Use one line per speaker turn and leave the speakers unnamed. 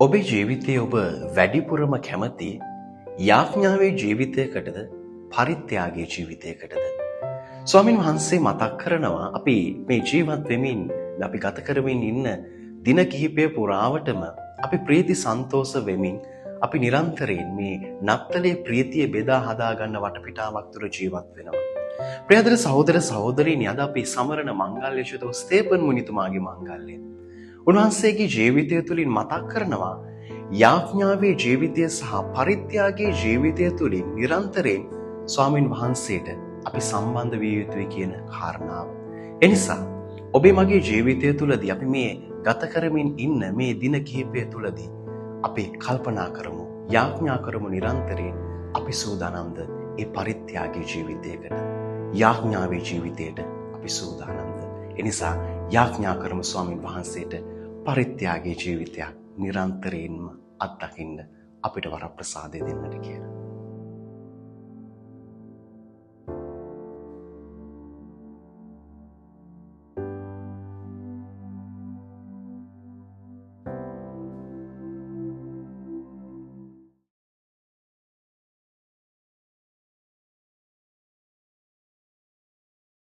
ඔබේ ජීවිතයේ ඔබ වැඩිපුරම කැමති යාඥාවේ ජීවිතයකටද පරිත්‍යාගයේ ජීවිතයකටද? ස්වාමින් වහන්සේ මතක් කරනවා අපි මේ ජීවත් වෙමින් අපි ගත කරමින් ඉන්න දින කිහිපය පුරාවටම අපි ප්‍රීති සන්තෝෂ වෙමින් අපි නිරන්තරයෙන් මේ නත්තලේ ප්‍රීතිය බෙදා හදා ගන්න වටපිටාවක් තුර ජීවත් වෙනවා. ප්‍රියදර සහෝදර සහෝදරීනි, අද අපි සමරන මංගල්‍ය චුත ස්තේපන් මුනිතුමාගේ මංගල්‍යය. උන්වහන්සේගේ ජීවිතය තුළින් මතක් කරනවා යාඥාවේ ජීවිතය සහ පරිත්‍යාගයේ ජීවිතය තුළින් නිරන්තරයෙන් ස්වාමින් වහන්සේට අපි සම්බන්ධ විය යුතුයි කියන කාරණාව. එනිසා ඔබේ මගේ ජීවිතය තුළදී අපි මේ ගත කරමින් ඉන්න මේ දින කිහිපය තුළදී අපි කල්පනා කරමු, යාඥා කරමු නිරන්තරයෙන් අපි සූදානම්ද ඒ පරිත්‍යාගයේ ජීවිතයකට, යාඥාවේ ජීවිතයට අපි සූදානම්ද? එනිසා යාඥා කරමු ස්වාමින් වහන්සේට පරිත්‍යාගයේ ජීවිතයක් නිරන්තරයෙන්ම අත්දකින්න අපිට වරප්‍රසාදය දෙන්නට කියලා.